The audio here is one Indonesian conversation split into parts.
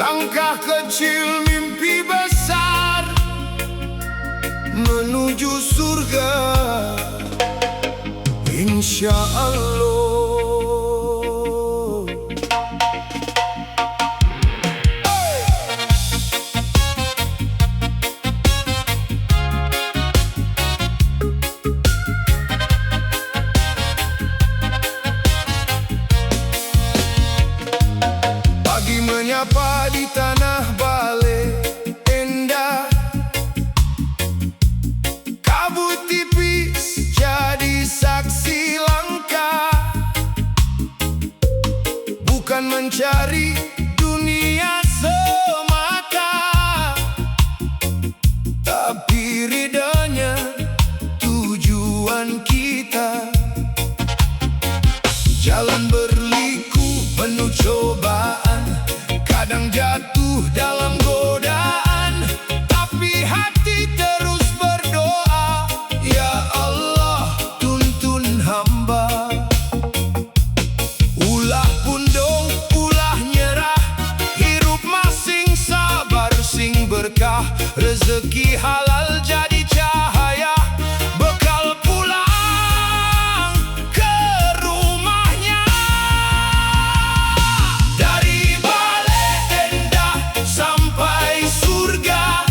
Langkah kecil mimpi besar menuju surga, insya Allah. Pagi menyapa di tanah Bale Endah, kabut tipis jadi saksi langkah, bukan mencari dunia semata, tapi ridanya tujuan kita. Jalan berliku penuh cobaan, kadang jatuh dalam godaan, tapi hati terus berdoa, ya Allah tuntun hamba. Ulah pundung, ulah nyerah, hirup masing sabar sing berkah, rezeki halal jadi cahaya, bekal pulang ke rumahnya. Dari Bale Endah sampai surga,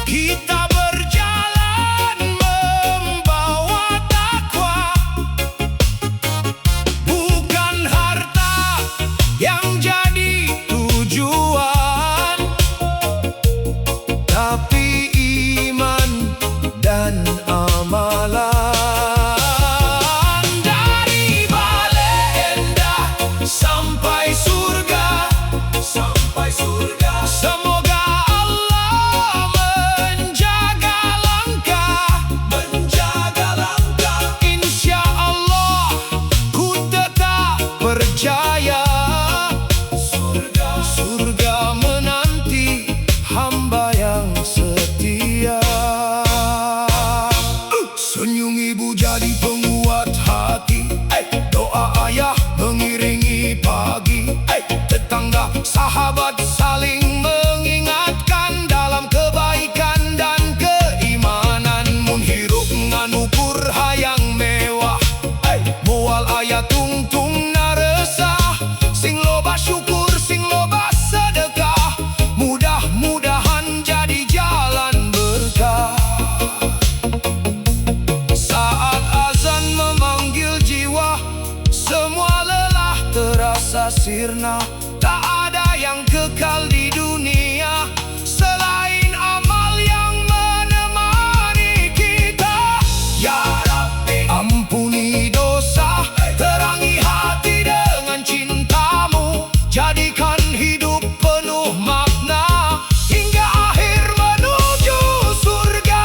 kita berjalan membawa takwa. Bukan harta yang jadi tujuan, tapi iman dan amalan. Dari Bale Endah sampai surga, semoga Allah menjaga langkah, insya Allah ku tetap percaya, surga menanti hamba yang setia. Senyum ibu jadi penguat hati, doa ayah mengiringi pagi, tetangga sahabat saling mengingatkan dalam kebaikan dan keimanan. Mun hirup nganukur hayang mewah, moal ayah tungtung naresah, sing loba syukur sing loba sedekah, mudah-mudahan jadi jalan berkah. Saat azan memanggil jiwa, semua lelah terasa sirna. Tak ada yang kekal di dunia selain amal yang menemani kita. Ya Rabbi, ampuni dosa, terangi hati dengan cintamu, jadikan hidup penuh makna hingga akhir menuju surga.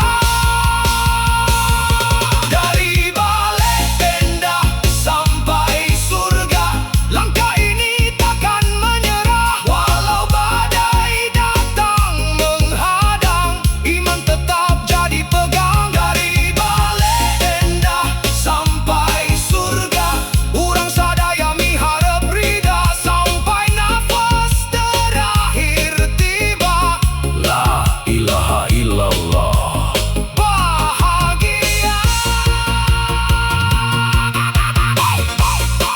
Dari Bale Endah sampai surga, langkah ini takkan menyerah. Walau badai datang menghadang, iman tetap jadi pegang. Dari Bale Endah sampai surga, urang sadaya miharap rida sampai nafas terakhir tiba. La ilaha illallah, bahagia.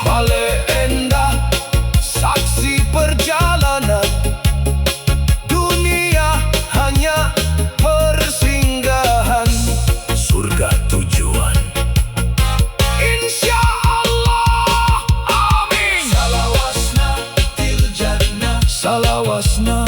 Bale Endah saksi perjalanan, dunia hanya persinggahan, surga tujuan, insya Allah. Amin. Salawasna til jannah, salawasna